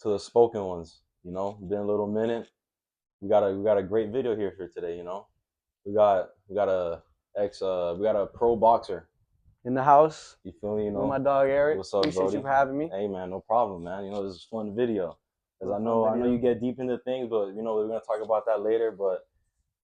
to the spoken ones. You know, been a little minute. We got a great video here for today. You know, we got a pro boxer. In the house You feel me? You with my know, dog Eric. what's up, Appreciate you Brody? for having me. Hey man, no problem, man. You know, this is a fun video. Cause Real I fun know you video. get deep into things, but you know we're gonna talk about that later. But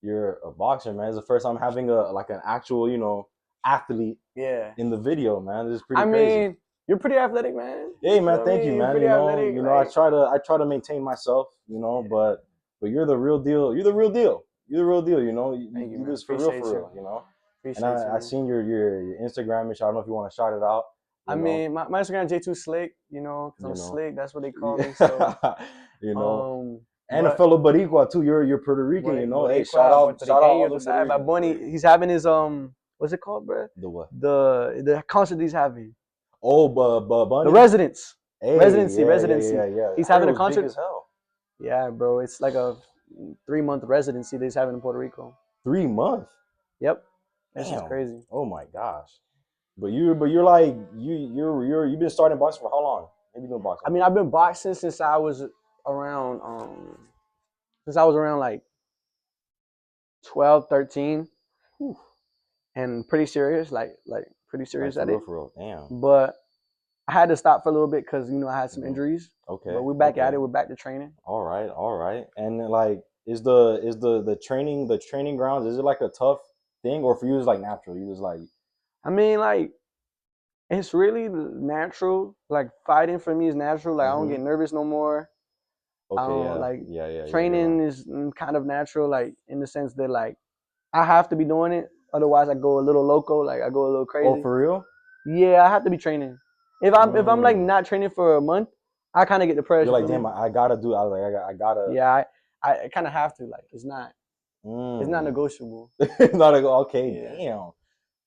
you're a boxer, man. It's the first time having an actual athlete Yeah. in the video, man. This is pretty I crazy. mean, you're pretty athletic, man. Hey You man, feel thank me? you, You're man. pretty athletic. I Like, try to maintain myself, yeah. but you're the real deal. You're the real deal. You're the real deal, you know. You Thank you, do man. this Appreciate for you. real, you know. And Appreciate you, I man. seen your Instagram, which I don't know if you want to shout it out, I you know. mean, my Instagram J2 Slick, you know, because You I'm know. slick. That's what they call me. So, Yeah. You know. And a but fellow Boricua too. You're Puerto Rican, you know. Hey, Boricua, Puerto shout out Riqueño, all tú the Puerto sabes. Bad Ricans. Bunny, he's having his what's it called, bro? The what? The concert he's having. Oh, The Bunny. Residence. Hey, Residency. yeah. He's I heard having it a was big concert. as hell. Yeah, bro. It's like a 3-month residency that he's having in Puerto Rico. 3 months. Yep. This is Damn. crazy. Oh my gosh. But you're like you've been starting boxing for how long? Have you been boxing I mean, for? I've been boxing around since I was around like 12, 13, Whew. and pretty serious, like pretty Like serious at it. for real. Damn. But I had to stop for a little bit because I had some Hmm. injuries. Okay. But we're back at Okay. it. We're back to training. All right. And like, is the training grounds? Is it like a tough thing, or for you it's like natural? You just like I mean, like it's really natural. Like fighting for me is natural. Like I don't hmm get nervous no more. I okay, don't like yeah. You're right. training is kind of natural. Like in the sense that like I have to be doing it. Otherwise, I go a little loco. Like I go a little Oh, crazy. for real? Yeah, I have to be training. If I'm like Mm. not training for a month, I kind of get depressed. You're You like, feel me? damn, I gotta do. I was like, I gotta. Yeah, I kind of have to. Like it's not Mm. negotiable. Not like, okay, Yeah, damn.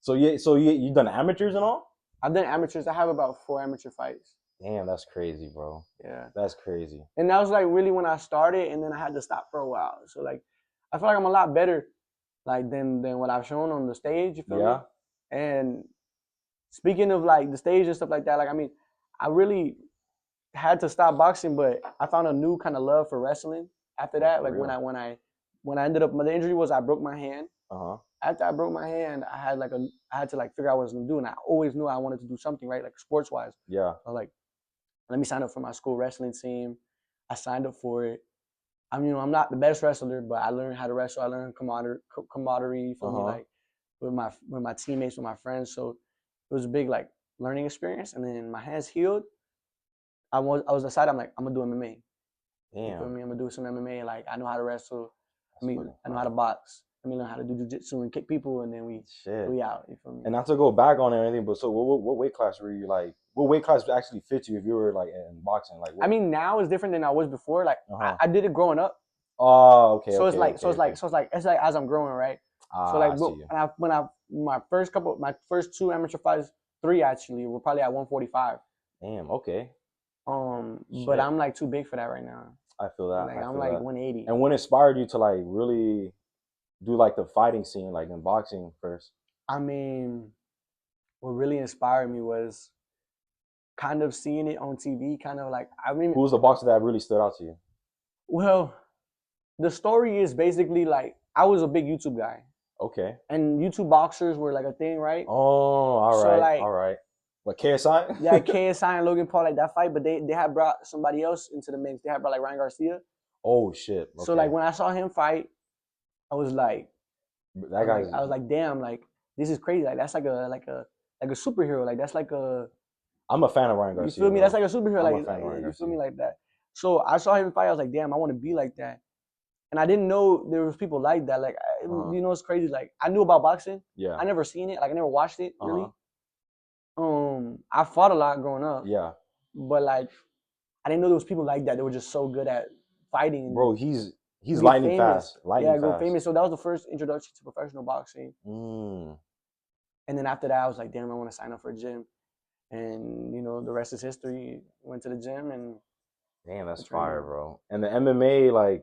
So you done amateurs and all? I've done amateurs. I have about 4 amateur fights. Damn, that's crazy, bro. Yeah, That's crazy. and that was like really when I started, and then I had to stop for a while. So like, I feel like I'm a lot better like than what I've shown on the stage. You feel me? Yeah. And speaking of like the stage and stuff like that, like I mean, I really had to stop boxing, but I found a new kind of love for wrestling after Oh, that. for Like real. when I ended up, the injury was I broke my hand. Uh huh. After I broke my hand, I had to like figure out what I was gonna do, and I always knew I wanted to do something right, like sports wise. Yeah. So like, let me sign up for my school wrestling team. I signed up for it. I'm not the best wrestler, but I learned how to wrestle. I learned camaraderie. You Uh feel me? huh. Like with my teammates, with my friends. So it was a big like learning experience. And then my hands healed. I was decided. I'm like I'm gonna do MMA. You feel Damn. me? I'm gonna do some MMA. Like I know how to wrestle. That's fucking I know how fire. to box. Let me learn how to do jujitsu and kick people, and then Shit. we out. You feel me? And not to go back on anything, but so what weight class were you like? What weight class actually fits you if you were like in boxing? Like I what? mean, now it's different than I was before. Like Uh I, huh. I did it growing up, Oh, okay, so it's okay, like so okay, it's like okay. so it's like it's like as I'm growing, right? So Ah, like I see you. my first two amateur fights, three actually, were probably at 145. Damn. Okay. But Shit. I'm like too big for that right now. I feel that. Like I I'm feel like that. 180. And what inspired you to like really do like the fighting scene, like in boxing first? I mean, what really inspired me was kind of seeing it on TV. Kind of like I mean, Who was the boxer that really stood out to you? well, the story is basically like I was a big YouTube guy, Okay. and YouTube boxers were like a thing, right? Oh, all So right, like all right. What KSI? yeah, KSI and Logan Paul like that fight, but they had brought somebody else into the mix. They had brought like Ryan Garcia. Oh shit. So like Okay. when I saw him fight, I was like, I That was like, guy's. I was like, damn, like this is crazy. Like that's like a superhero. Like that's like a I'm a fan of Ryan you Garcia, feel me? That's bro. like a superhero. I'm Like, a fan of Ryan you feel Garcia. me? Like that. So I saw him fight. I was like, damn, I want to be like that. And I didn't know there was people like that. Like Uh huh. it's crazy. Like I knew about boxing. Yeah. I never seen it. Like I never watched it Uh huh. really. I fought a lot growing up, Yeah. but like I didn't know there was people like that. They were just so good at fighting Bro, and he's get lightning famous. fast. Lightning Yeah, go fast. famous. So that was the first introduction to professional boxing. Mm. And then after that, I was like, damn, I want to sign up for a gym. And the rest is history. Went to the gym and Damn, that's I trained fire, more. bro. And the MMA, like,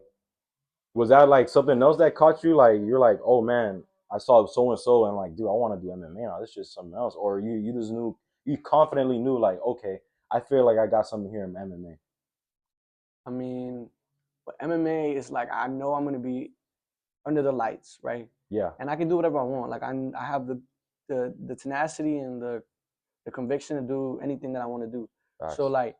was that like something else that caught you? Like, you're like, oh man, I saw so and so, and like, dude, I want to do MMA now. This is just something else. Or you just knew, you confidently knew, like, okay, I feel like I got something here in MMA. I mean, but MMA is like I know I'm gonna be under the lights, right? Yeah, And I can do whatever I want. Like I have the tenacity and the conviction to do anything that I want to do. So facts. like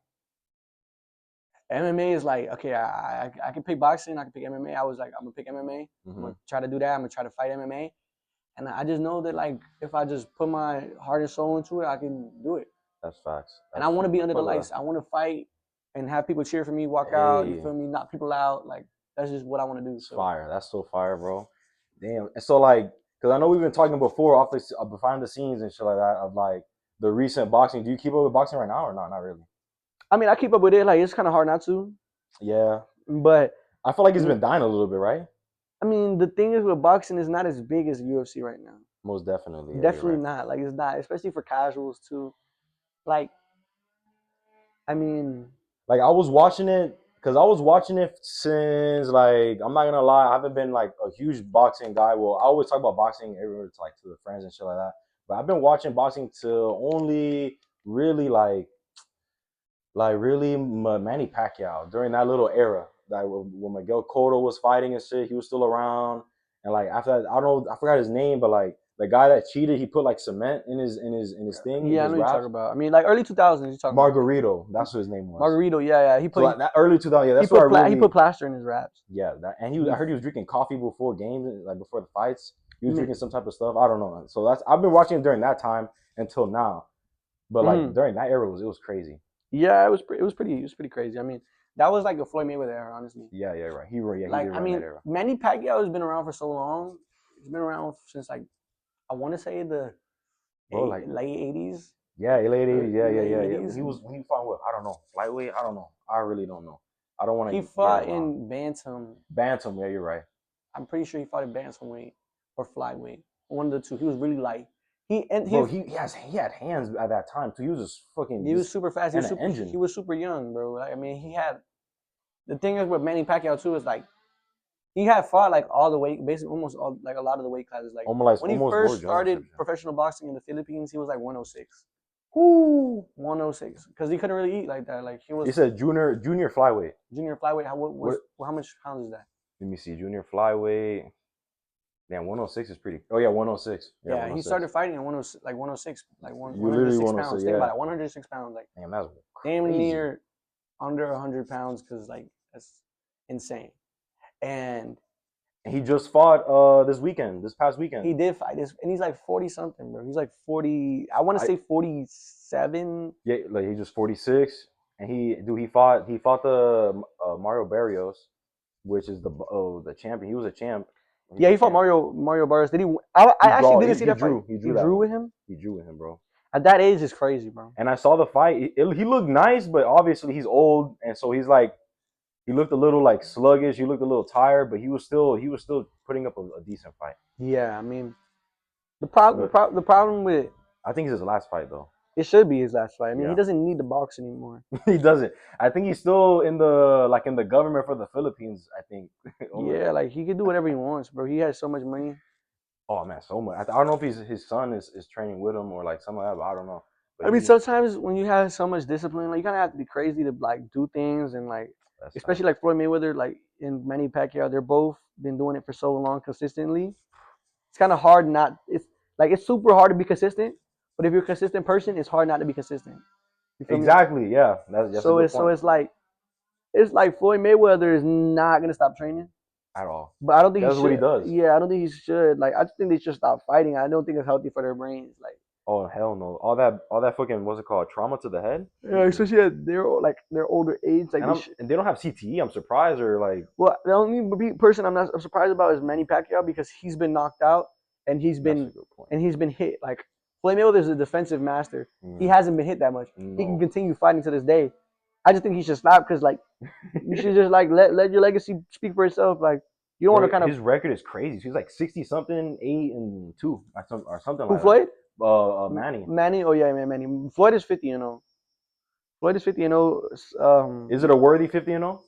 MMA is like okay, I can pick boxing, I can pick MMA. I was like I'm gonna pick MMA. I'm Hmm. gonna try to do that. I'm gonna try to fight MMA. And I just know that like if I just put my heart and soul into it, I can do it. That's facts. And I That's want to true. be under the Fuck with lights. that. I want to fight and have people cheer for me, walk out. You Hey, feel me? Knock people out. Like that's just what I want to do. it's So fire. That's so fire, bro. Damn. And so like, cause I know we've been talking before off the behind the scenes and shit like that of like the recent boxing. Do you keep up with boxing right now or not? Not really. I mean, I keep up with it. Like it's kind of hard not to, Yeah, but I feel like it's mm, been dying a little bit, right? I mean, the thing is with boxing is not as big as UFC right now. Most definitely. Yeah, you're Definitely right. not. Like it's not, especially for casuals too. Like I mean, Like I was watching it because I was watching it since like I'm not gonna lie, I haven't been like a huge boxing guy. Well, I always talk about boxing everywhere to like to the friends and shit like that. But I've been watching boxing till only really like really Manny Pacquiao during that little era. Like when Miguel Cotto was fighting and shit, he was still around. And like after that, I don't know, I forgot his name, but like the guy that cheated, he put like cement in his thing in yeah, I his know you talk raps. about. I mean, like early 2000s, you talk about Margarito, that's what his name was. Margarito. Yeah, yeah. So like that early 2000, yeah, that's where I He put really, plaster in his raps. yeah, that, and I heard he was drinking coffee before games, like before the fights. He was Mm-hmm. drinking some type of stuff. I don't know. So that's I've been watching it during that time until now. But like Mm-hmm. during that era, it was crazy. Yeah, it was pretty crazy. I mean, that was like the Floyd Mayweather era, honestly. Yeah, yeah, right. He Like did I run that mean, era. Manny Pacquiao has been around for so long. He's been around since like I want to say the Bro, like late '80s, yeah, late '80s. Yeah, yeah, late yeah, yeah. '80s. He was when he fought with I don't know lightweight. I don't know. I really don't know. I don't want He to get it fought wrong. in bantam. Bantam. Yeah, you're right. I'm pretty sure he fought in bantamweight or flyweight. One of the two. He was really light. He and Bro, he had hands at that time too. He was just fucking he was just super fast. and an engine. He was super young, bro. Like, I mean, he had the thing is with Manny Pacquiao too is like he had fought like all the weight, basically almost all like a lot of the weight classes. Like when he Almost more first judge. started professional boxing in the Philippines, he was like 106. Whoo! 106 because he couldn't really eat like that. Like he You was said junior flyweight. junior flyweight. What? How much pounds is that? Let me see. Junior flyweight. Damn, 106 is pretty. Oh yeah, 106. Yeah, Yeah, he 106. started fighting at 106, like 106, like You literally 106 106. pounds. Think Yeah. about it, 106 pounds, like Damn, that's damn crazy. near under 100 pounds, because like that's insane. And And he just fought this past weekend. he did fight this, and he's like 40 something, bro. He's like 40. I want to I say 47. yeah, like he's just 46, and he fought the Mario Barrios, which is the champion. He was a champ. He's Yeah, a he fought champ. Mario Barrios. Did he? I He actually draw. didn't see He that fight. drew. He He drew that drew one. with him He drew with him, bro. at that age. Is crazy, bro. And I saw the fight. He looked nice, but obviously he's old, and so he's like he looked a little like sluggish. He looked a little tired, but he was still putting up a decent fight. Yeah, I mean But the problem with I think it's his last fight though. it should be his last fight. I mean, he Yeah, doesn't need to box anymore. he doesn't. I think he's still in the government for the Philippines. I think. Yeah, like he can do whatever he wants, bro. He has so much money. Oh man, so much. I don't know if his son is training with him or like something like that. But I don't know. But I mean, he sometimes when you have so much discipline, like you kind of have to be crazy to like do things, and like that's especially facts. like Floyd Mayweather, like and Manny Pacquiao, they're both been doing it for so long consistently. It's kind of hard not. It's like it's super hard to be consistent, but if you're a consistent person, it's hard not to be consistent. You feel me? Exactly. Yeah, that's a good So point. it's like Floyd Mayweather is not gonna stop training, At all. but I don't think he That's what he should. does. Yeah, I don't think he should. Like I just think they should stop fighting. I don't think it's healthy for their brains. Like Oh hell no! All that fucking what's it called? Trauma to the head. yeah, especially at their older age. Like And they don't have CTE. I'm surprised or like well, the only person I'm surprised about is Manny Pacquiao because he's been knocked out and that's a good point. he's been hit. Like Floyd Mayweather is a defensive master. He Mm, hasn't been hit that much. He can no. continue fighting to this day. I just think he should stop because like you should just like let your legacy speak for itself. Like you don't want to Bro, kind of his record is crazy. He's like 60 something, 8-2, or something who like that. Floyd Manny. Manny. Oh yeah, man, Manny. Floyd is 50. Floyd is 50. Is it a worthy 50-0?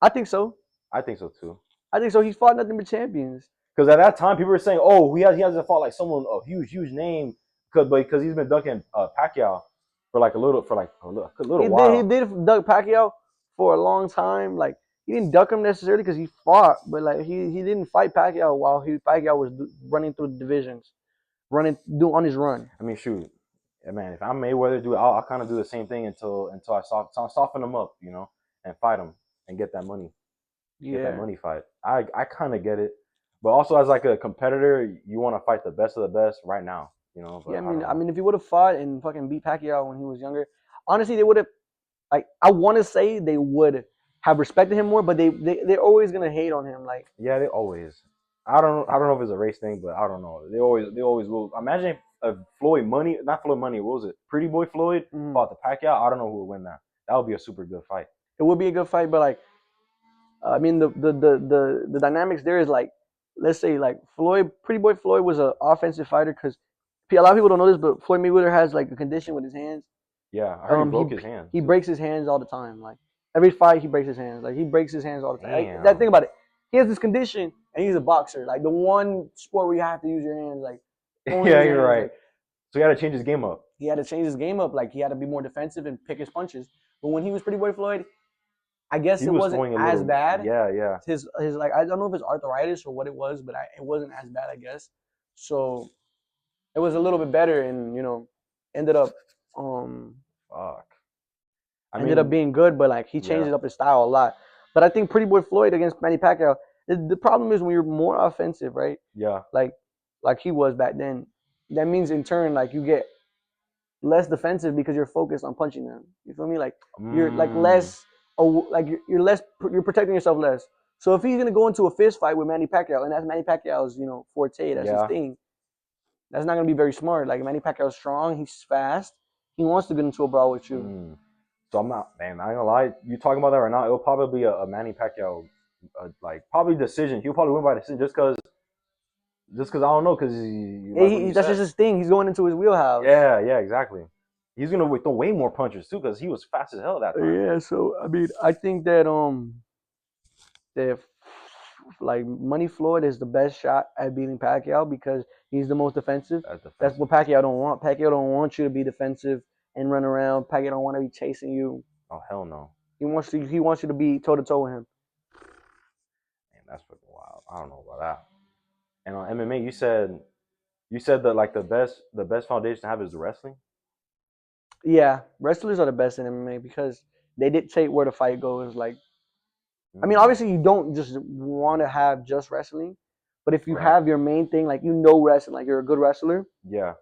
I think so. I think so too. I think so. He's fought nothing but champions. Because at that time, people were saying, "Oh, he hasn't fought like someone a huge name," because he's been dunking Pacquiao for like a little He while. did Doug Pacquiao for a long time. Like he didn't duck him necessarily because he fought, but like he didn't fight Pacquiao while Pacquiao was running through the divisions, on his run. I mean, shoot, yeah, man. If I'm Mayweather, dude, I'll kind of do the same thing until I soften him up, and fight him and get that Yeah. money fight. I kind of get it, but also as like a competitor, you want to fight the best of the best right now, Yeah, But I don't I know. mean, if he would have fought and fucking beat Pacquiao when he was younger, honestly, they would have. Like, I want to say they would have respected him more, but they're always gonna hate on him. Like, Yeah, they always. I don't know if it's a race thing, but I don't know. They always will. Imagine if Floyd Money, not Floyd Money, what was it? Pretty Boy Floyd mm, fought the Pacquiao. I don't know who would win that. That would be a super good fight. it would be a good fight, but like, I mean, the dynamics there is like, let's say like Floyd, Pretty Boy Floyd was an offensive fighter because a lot of people don't know this, but Floyd Mayweather has like a condition with his hands. Yeah, I heard he broke his hand He too. breaks his hands all the time. Like every fight, he breaks his hands. Like he breaks his hands all the time. Like, that Damn. thing about it, he has this condition, and he's a boxer. Like the one sport where you have to use your hands, like only Yeah, use you're your hands. right. Like So he had to change his game up. he had to change his game up. Like he had to be more defensive and pick his punches. But when he was Pretty Boy Floyd, I guess He it was wasn't throwing a as little. bad. Yeah, yeah. His like I don't know if it's arthritis or what it was, but it wasn't as bad, I guess. So it was a little bit better, and ended up um Fuck. I ended up mean, being good, but like he changed yeah, it up his style a lot. But I think Pretty Boy Floyd against Manny Pacquiao, the problem is when you're more offensive, right? yeah. Like he was back then. That means in turn like you get less defensive because you're focused on punching them. You feel me? Like you're like Mm, less, like you're less, you're protecting yourself less. So if he's gonna go into a fist fight with Manny Pacquiao, and that's Manny Pacquiao's, forte, that's his yeah. thing. That's not gonna be very smart. Like Manny Pacquiao's strong, he's fast, he wants to get into a brawl with you. Mm. So I'm not, man. I ain't gonna lie. You talking about that right now? It'll probably be a Manny Pacquiao, like probably decision. He'll probably win by decision just because I don't know, because Yeah, like what you that's said. just his thing. He's going into his wheelhouse. Yeah, yeah, exactly. He's gonna throw way more punches too, because he was fast as hell that time. Yeah, so I mean, I think that like Money Floyd is the best shot at beating Pacquiao because he's the most defensive. That's That's what defensive. Pacquiao don't want. Pacquiao don't want you to be defensive and run around. Pacquiao don't want to be chasing you. Oh hell no, He wants you to be toe to toe with him. man, that's fucking wild. I don't know about that. And on MMA, you said that like the best foundation to have is the wrestling. Yeah, wrestlers are the best in MMA because they dictate where the fight goes. Like, I mean, Mm, obviously you don't just want to have just wrestling, but if you right. have your main thing, like wrestling, like you're a good wrestler, Yeah.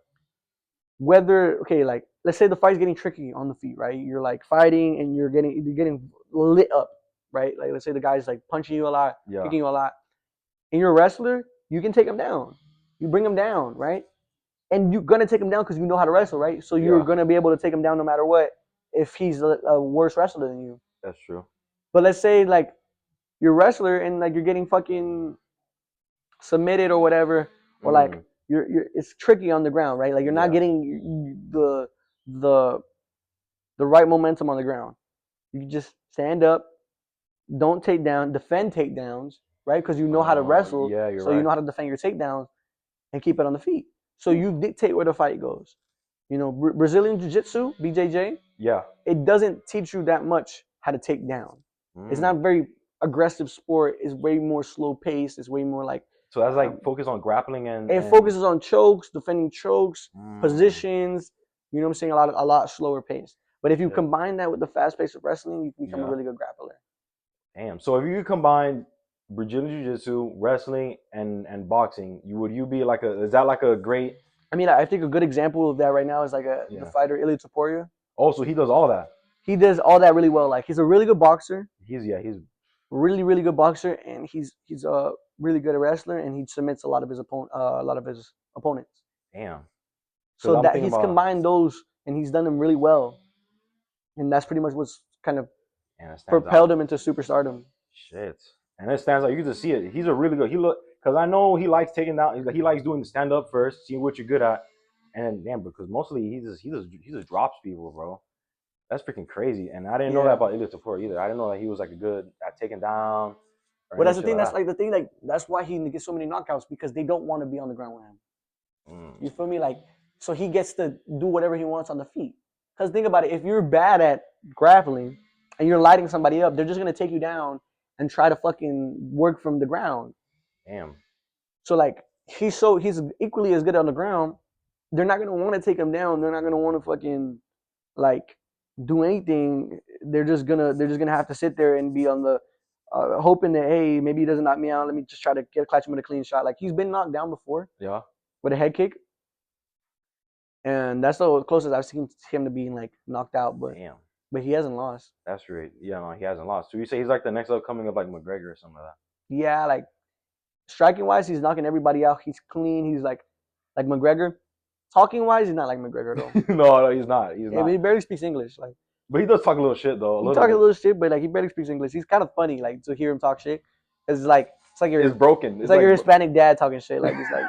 whether okay, like let's say the fight's getting tricky on the feet, right? You're like fighting and you're getting lit up, right? Like let's say the guy's like punching you a lot, Yeah. kicking you a lot, and you're a wrestler, you can take him down. You bring him down, right? And you're gonna take him down because you know how to wrestle, right? So you're Yeah. gonna be able to take him down no matter what if he's a worse wrestler than you. That's true. But let's say like you're a wrestler and like you're getting fucking submitted or whatever, or like Mm, you're it's tricky on the ground, right? Like you're not yeah. getting the the right momentum on the ground. You can just stand up, don't take down, defend takedowns, right? Because you know how to Oh wrestle, yeah, you're so you right. know how to defend your takedowns and keep it on the feet. So you dictate where the fight goes. Brazilian Jiu Jitsu, BJJ, Yeah. it doesn't teach you that much how to take down. It's Mm. not very aggressive sport. It's way more slow paced. It's way more like So that's like um, focus on grappling and it and. focuses on chokes, defending chokes, Mm, positions. You know what I'm saying? A lot slower pace. But if you shit. combine that with the fast pace of wrestling, you can become a Yeah. really good grappler. Damn. So if you could combine Brazilian Jiu-Jitsu, wrestling, and boxing, you be like a is that like a great. I mean, I think a good example of that right now is like the Yeah. fighter Ilya Topuria. Oh, so he does all that. He does all that really well. Like he's a really good boxer, He's really really good boxer, and he's a really good wrestler, and he submits a lot of his opponents. damn. Because So I'm that thinking he's about, combined those, and he's done them really well, and that's pretty much what's kind of and it stands propelled out. him into superstardom. Shit. And it stands out. You can just see it. He's a really good. He look because I know he likes taking down. He likes doing the stand up first, seeing what you're good at, and then damn, because mostly he just drops people, bro. That's freaking crazy. And I didn't know that Yeah. about Ilya Tapur either. I didn't know that he was like a good at taking down or But any that's the shit thing. like That's that. like the thing. Like that's why he gets so many knockouts because they don't want to be on the ground with him. Mm, You feel me? Like so he gets to do whatever he wants on the feet. Because think about it. If you're bad at grappling, and you're lighting somebody up, they're just gonna take you down and try to fucking work from the ground. Damn. So like he's equally as good on the ground. They're not gonna want to take him down. They're not gonna want to fucking like do anything. They're just gonna have to sit there and be on the hoping that, hey, maybe he doesn't knock me out. Let me just try to catch him with a clean shot. Like he's been knocked down before Yeah. with a head kick, and that's the closest I've seen him to being like knocked out. Damn. But he hasn't lost. That's great. Yeah, no, he hasn't lost. So you say he's like the next upcoming of like McGregor or something like Yeah, like striking wise, he's knocking everybody out. He's clean. He's like McGregor. Talking wise, he's not like McGregor though. that. No, he's not. He's Yeah, not. but he barely speaks English. Like But he does talk a little shit though. he talks a little shit, but like he barely speaks English. He's kind of funny, like to hear him talk shit. It's like It's broken. it's like your Hispanic dad talking shit. Like it's like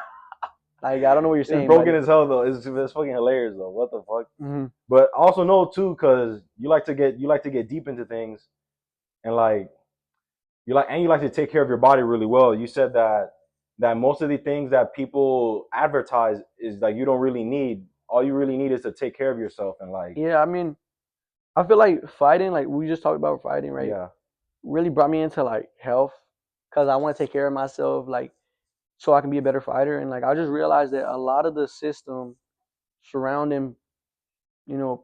I don't know what you're saying. It's broken as hell though. It's fucking hilarious though. What the fuck? Mm-hmm. But also know too, cause you like to get deep into things, and like you like to take care of your body really well. You said that most of the things that people advertise is like you don't really need. All you really need is to take care of yourself and like Yeah, I mean, I feel like fighting, like we just talked about fighting, right? yeah, Really brought me into like health, cause I want to take care of myself, like so I can be a better fighter. And like I just realized that a lot of the system surrounding,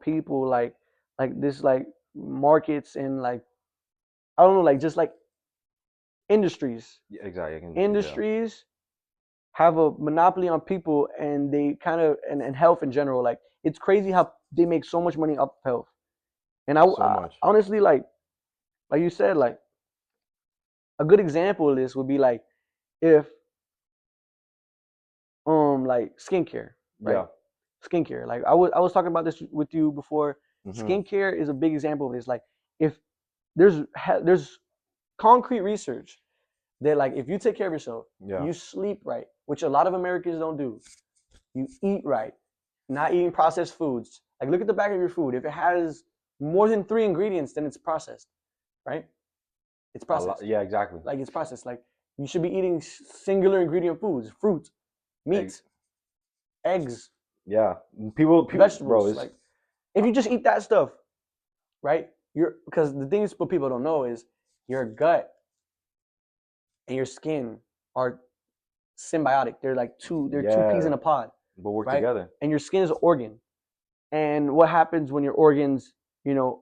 people like this, like markets and like I don't know, like just like industries. yeah exactly. Industries have a monopoly on people, and they kind of and health in general. Like it's crazy how they make so much money off of health. And So much. honestly, like you said, like a good example of this would be like if like skincare, right? Yeah. Skincare. Like I was talking about this with you before. Mm-hmm. Skincare is a big example of this. Like if there's concrete research that like if you take care of yourself, Yeah. you sleep right, which a lot of Americans don't do. You eat right, not eating processed foods. Like look at the back of your food. If it has more than 3 ingredients, then it's processed, right? It's processed. Yeah, exactly. Like it's processed. Like you should be eating singular ingredient foods, fruit, meat, eggs, Yeah. People vegetables. bro, Like if you just eat that stuff, right? Because the things what people don't know is your gut and your skin are symbiotic. They're two peas in a pod, but work right? together. And your skin is an organ. And what happens when your organs,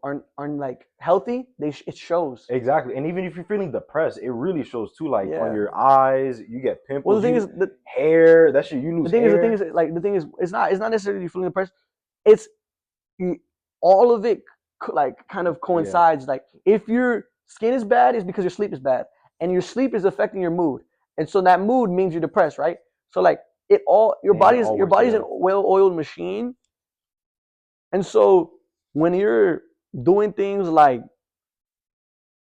aren't like healthy? It shows. Exactly. And even if you're feeling depressed, it really shows too. Like Yeah. on your eyes, you get pimples. Well, the thing is, hair. That shit, you lose hair. the thing is, it's not necessarily feeling depressed. It's all of it like kind of coincides. Like if your skin is bad, it's because your sleep is bad, and your sleep is affecting your mood, and so that mood means you're depressed, right? So like your body's an well-oiled machine, and so when you're doing things like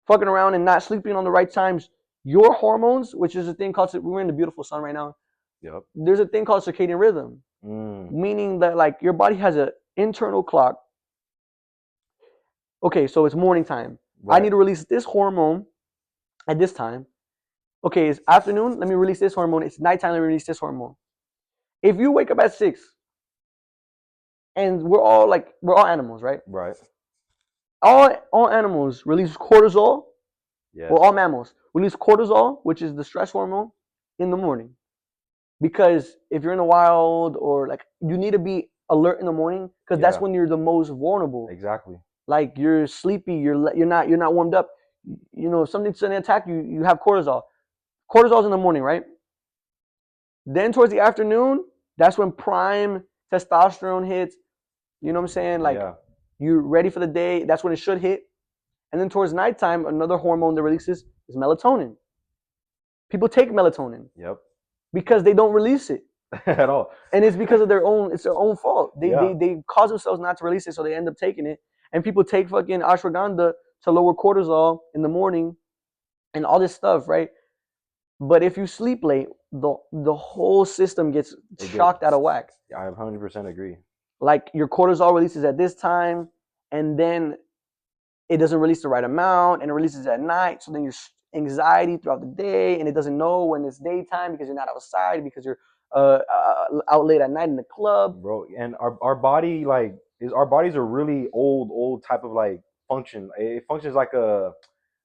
fucking around and not sleeping on the right times, your hormones, which is a thing called, we're in the beautiful sun right now. Yep. There's a thing called circadian rhythm, meaning that like your body has an internal clock. Okay, so it's morning time. Right. I need to release this hormone at this time. Okay, it's afternoon. Let me release this hormone. It's nighttime. Let me release this hormone. If you wake up at 6, and we're all animals, right? Right. All animals release cortisol. Yes. Well, all mammals release cortisol, which is the stress hormone, in the morning. Because if you're in the wild or like you need to be alert in the morning because that's when you're the most vulnerable. Exactly. Like you're sleepy, you're not warmed up. If something's gonna attack you, you have cortisol. Cortisol's in the morning, right? Then towards the afternoon, that's when prime testosterone hits. You know what I'm saying? Like you're ready for the day. That's when it should hit. And then towards nighttime, another hormone that releases is melatonin. People take melatonin. Yep. Because they don't release it at all, and it's because of it's their own fault. They cause themselves not to release it, so they end up taking it. And people take fucking ashwagandha to lower cortisol in the morning, and all this stuff, right? But if you sleep late, the whole system gets shocked out of whack. I 100% agree. Like your cortisol releases at this time, and then it doesn't release the right amount, and it releases at night. So then you're anxiety throughout the day, and it doesn't know when it's daytime because you're not outside, because you're out late at night in the club, bro. And our body, like, our bodies are really old type of like function. It functions like a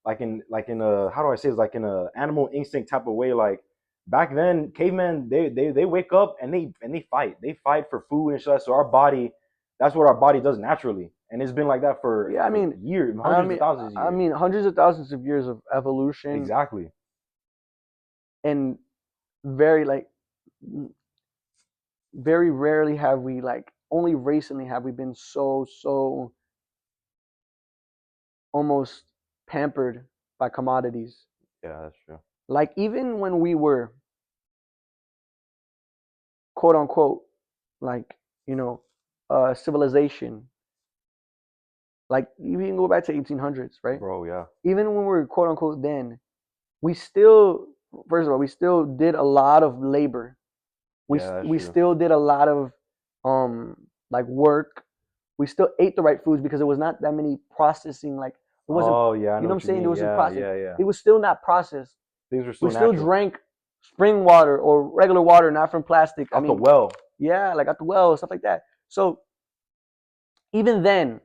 like in a how do I say it's like in a animal instinct type of way. Like back then, cavemen they wake up and they fight. They fight for food and stuff. So our body, that's what our body does naturally, and it's been like that Yeah, I for mean, years, hundreds of thousands of I years. mean, hundreds of thousands of years of evolution, Exactly. and very like very rarely have we like only recently have we been so almost pampered by commodities. Yeah, that's true. Like even when we were quote unquote like you know civilization, like you can go back to 1800s, right? Bro, yeah. Even when we were quote unquote then, we still first of all we still did a lot of labor. Yeah, that's We true. still did a lot of um like work. We still ate the right foods because there was not that many processing. Like it wasn't, Oh yeah, I you know know what I'm what you saying? There mean. wasn't Yeah, processed. yeah, yeah. It was still not processed. Things were We still still natural. drank spring water or regular water, not from plastic. I Off the mean, well. yeah, like at the well, stuff like that. So even then,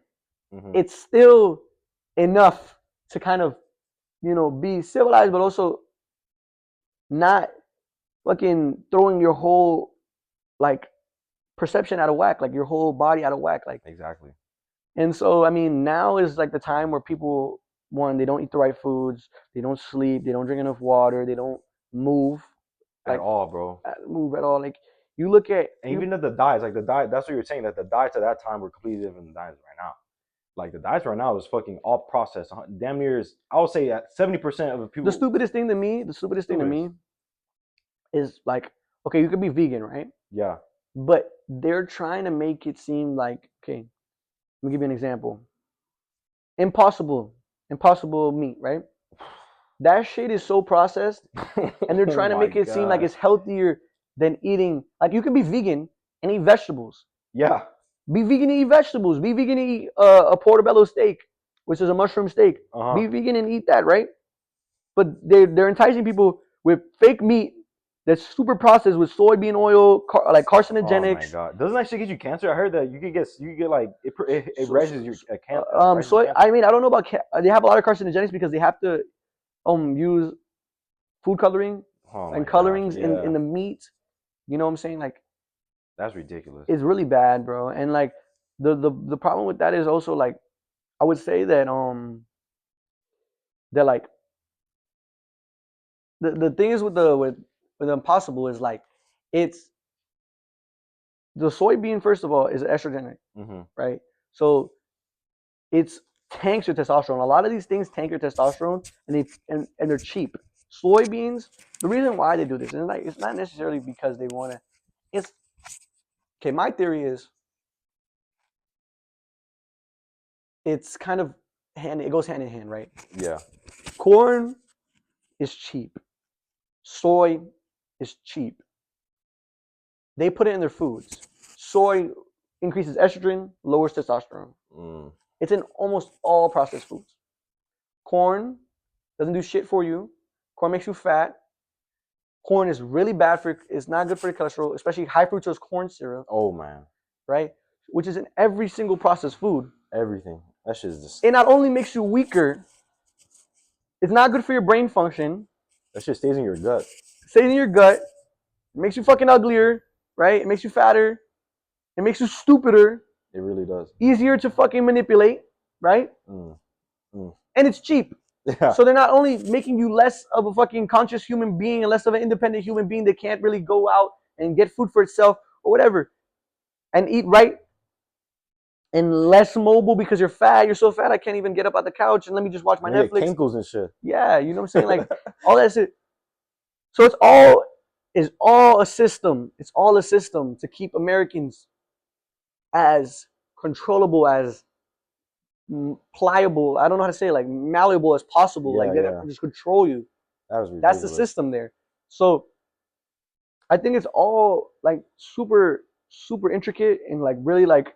Hmm. it's still enough to kind of be civilized, but also not fucking throwing your whole like perception out of whack, like your whole body out of whack, like. Exactly. And so, I mean, now is like the time where people, one, they don't eat the right foods, they don't sleep, they don't drink enough water, they don't move, At like all, bro. move at all. Like you look at And even the diets, like the diet, that's what you're saying, that the diets at that time were completely different than the diets right now. Like the diets right now is fucking all processed. Damn near is, I would say at 70% of the the people. stupidest thing to me, is like, okay, you could be vegan, right? Yeah. But they're trying to make it seem like, okay, let me give you an example. Impossible, impossible meat, right? That shit is so processed, and they're Oh trying to my make it seem like god. it's healthier than eating. Like you can be vegan and eat vegetables. Yeah. Be vegan and eat vegetables. Be vegan and eat a portobello steak, which is a mushroom steak. Uh huh. Be vegan and eat that, right? But they're enticing people with fake meat that's super processed with soybean oil, like Oh my carcinogenics. god. Doesn't that shit get you cancer? I heard that you get like it So, raises so, your raises soy. cancer. I mean, I don't know about. They have a lot of carcinogenics because they have to use food coloring Oh and my gosh. colorings in Yeah. the meat. You know what I'm saying? Like That's ridiculous. it's really bad, bro. And like the problem with that is also like I would say that that like the thing is with the impossible is like it's the soybean first of all is estrogenic, Hmm. right? So it's tanks your testosterone. A lot of these things tank your testosterone, and they're cheap. Soybeans. The reason why they do this is like it's not necessarily because they want to. It's okay. My theory is it's kind of hand. It goes hand in hand, right? Yeah. Corn is cheap. Soy is cheap. They put it in their foods. Soy increases estrogen, lowers testosterone. Mm. It's in almost all processed foods. Corn doesn't do shit for you. Corn makes you fat. Corn is really bad for, it's not good for your cholesterol, especially high fructose corn syrup, Oh man. right? Which is in every single processed food. Everything. That shit is just It not only makes you weaker, it's not good for your brain function, that shit stays in your gut. stays in your gut, it makes you fucking uglier, right? It makes you fatter, it makes you stupider, It really does. easier to fucking manipulate, right? Mm. Mm. And it's cheap. Yeah. So they're not only making you less of a fucking conscious human being and less of an independent human being that can't really go out and get food for itself or whatever and eat right and less mobile because you're fat. You're so fat I can't even get up out the couch and let me just watch my You get Netflix. kinkles and shit. Yeah, you know what I'm saying? Like all that shit. So it's all a system. It's all a system to keep Americans as controllable as pliable. I don't know how to say it, like malleable as possible. Like Yeah, they yeah. just control you. That was That's the ridiculous. system there. So I think it's all like super, super intricate and like really like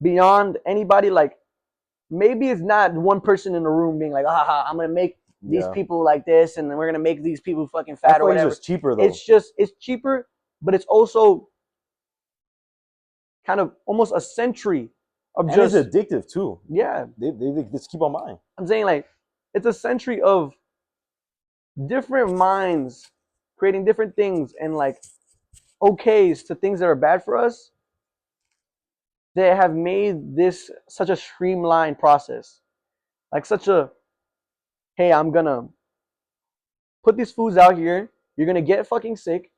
beyond anybody. Like maybe it's not one person in the room being like, I'm gonna make these Yeah. people like this, and then we're gonna make these people fucking I fat or feel like it's whatever. just cheaper though. It's cheaper, but it's also kind of almost a century of And just it's addictive too. yeah. They just keep on buying. I'm saying like it's a century of different minds creating different things and like okays to things that are bad for us. They have made this such a streamlined process, like such a hey, I'm gonna put these foods out here. You're gonna get fucking sick,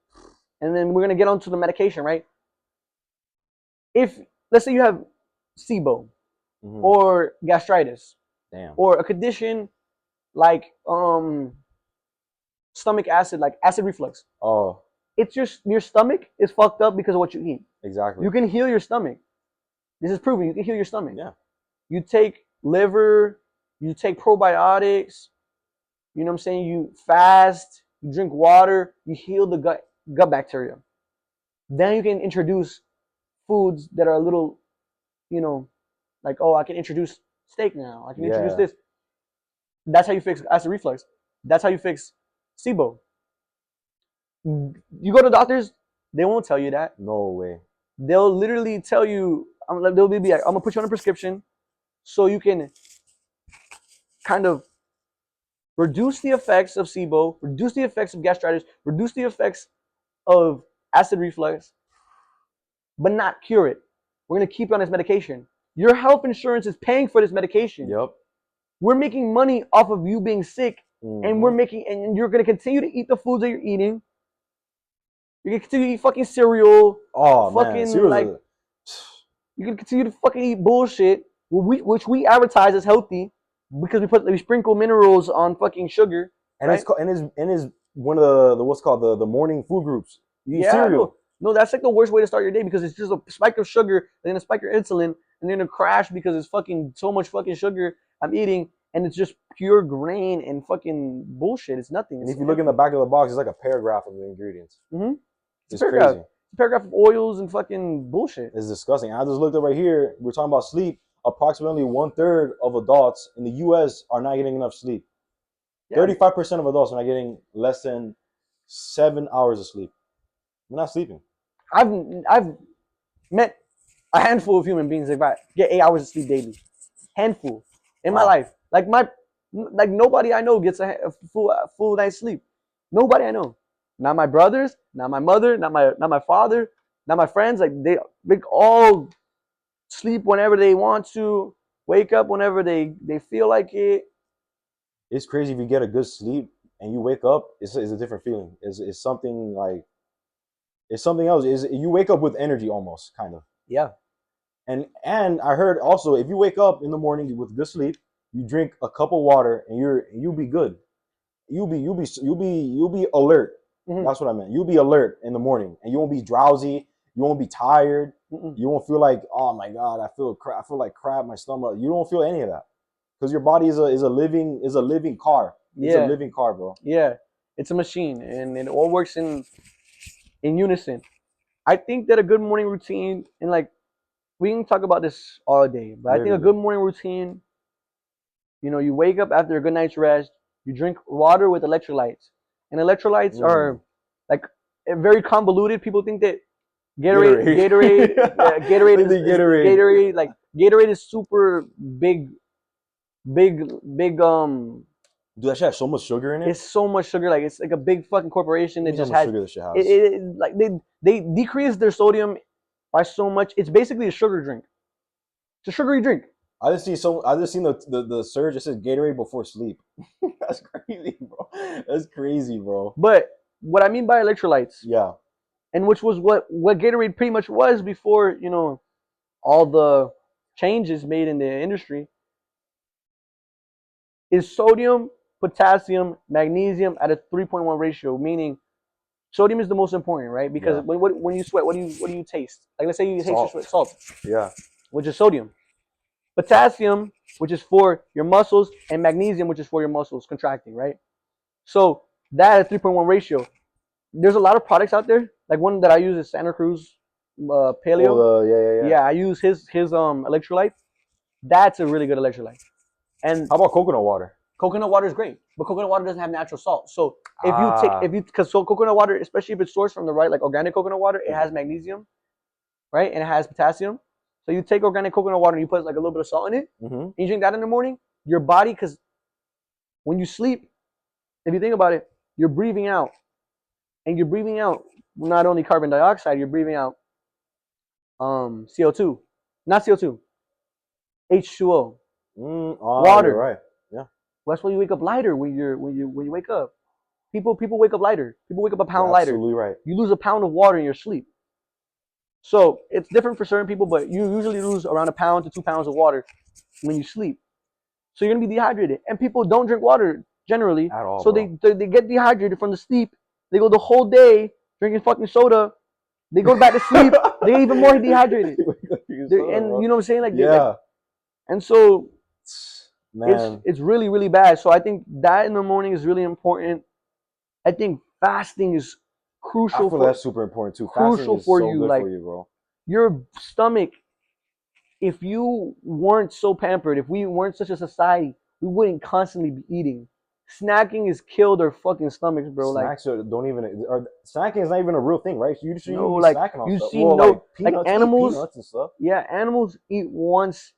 and then we're gonna get onto the medication, right? If let's say you have SIBO or gastritis Damn. or a condition like stomach acid, like acid reflux. Oh, It's your stomach is fucked up because of what you eat. exactly. You can heal your stomach. This is proven. You can heal your stomach. Yeah. You take liver, you take probiotics, you know what I'm saying? You fast, you drink water, you heal the gut bacteria. Then you can introduce foods that are a little, you know, like, oh, I can introduce steak now. I can introduce this. That's how you fix acid reflux. That's how you fix SIBO. You go to doctors, they won't tell you that. No way. They'll literally tell you, they'll be like, I'm gonna put you on a prescription so you can kind of reduce the effects of SIBO, reduce the effects of gastritis, reduce the effects of acid reflux, but not cure it. We're gonna keep you on this medication. Your health insurance is paying for this medication. Yep. We're making money off of you being sick, and and you're gonna continue to eat the foods that you're eating. You're gonna continue to eat fucking cereal. Oh fucking man, like you can continue to fucking eat bullshit, which we advertise as healthy because we sprinkle minerals on fucking sugar. and right? it's called, and is one of the what's called the morning food groups. You eat cereal. No, that's like the worst way to start your day because it's just a spike of sugar, and then a spike of insulin, and then a crash because it's fucking so much fucking sugar I'm eating, and it's just pure grain and fucking bullshit. It's nothing. And if you look in the back of the box, it's like a paragraph of the ingredients. It's crazy. It's a paragraph of oils and fucking bullshit. It's disgusting. I just looked up right here. We're talking about sleep. Approximately 1/3 of adults in the U.S. are not getting enough sleep. 35% of adults are not getting less than 7 hours of sleep. We're not sleeping. I've met a handful of human beings that get 8 hours of sleep daily. Handful in my life. Like nobody I know gets a full night's sleep. Nobody I know. Not my brothers, not my mother, not my father, not my friends. Like they all sleep whenever they want to, wake up whenever they feel like it. It's crazy if you get a good sleep and you wake up. It's a different feeling. It's something like it's something else. Is you wake up with energy almost, kind of. Yeah. And I heard also if you wake up in the morning with good sleep, you drink a cup of water and you'll be good. You'll be alert. That's what I meant. You'll be alert in the morning and you won't be drowsy. You won't be tired. You won't feel like, oh my God, I feel like crap. My stomach. You don't feel any of that because your body is a living car. It's a living car, bro. Yeah, it's a machine, and it all works in unison. I think that a good morning routine, and like we can talk about this all day, but I think a good morning routine. You wake up after a good night's rest. You drink water with electrolytes, and electrolytes are like very convoluted. People think that Gatorade like Gatorade is super big. Dude, that shit has so much sugar in it. It's so much sugar. Like it's like a big fucking corporation that just has sugar this shit has. Like they decrease their sodium by so much. It's basically a sugar drink. It's a sugary drink. I just seen the surge. It says Gatorade before sleep. That's crazy, bro. That's crazy, bro. But what I mean by electrolytes, yeah, and which was what Gatorade pretty much was before all the changes made in the industry, is sodium, potassium, magnesium at a 3.1 ratio, meaning sodium is the most important, right? Because when you sweat, what do you taste? Like let's say you taste salt. Yeah. Which is sodium. Potassium, which is for your muscles, and magnesium, which is for your muscles contracting, right? So that is 3.1 ratio. There's a lot of products out there. Like one that I use is Santa Cruz Paleo. Oh, yeah. I use his electrolyte. That's a really good electrolyte. And how about coconut water? Coconut water is great, but coconut water doesn't have natural salt. So because coconut water, especially if it's sourced from the right, like organic coconut water, it has magnesium, right, and it has potassium. So you take organic coconut water and you put like a little bit of salt in it, and you drink that in the morning. Your body, because when you sleep, if you think about it, you're breathing out, and you're breathing out not only carbon dioxide, you're breathing out CO2, not CO2, H2O, You're water. right. Yeah. That's why you wake up lighter when you wake up. People wake up lighter. People wake up a You're pound lighter. absolutely right. You lose a pound of water in your sleep. So it's different for certain people, but you usually lose around a pound to 2 pounds of water when you sleep. So you're gonna be dehydrated, and people don't drink water generally. At all, So bro. they get dehydrated from the sleep. They go the whole day drinking fucking soda. They go back to sleep. They get even more dehydrated. And you know what I'm saying? Like, yeah. And so Man. it's really, really bad. So I think that in the morning is really important. I think fasting is crucial. I feel that's super important too. Crucial Fasting is for so you. good Like for you, bro. your stomach, if you weren't so pampered, if we weren't such a society, we wouldn't constantly be eating. Snacking has killed our fucking stomachs, bro. Snacks don't even. Or snacking is not even a real thing, right? So you shouldn't No, be like snacking on you stuff. see, Well, no, like like peanuts, eat animals. peanuts and stuff. Yeah, animals eat once,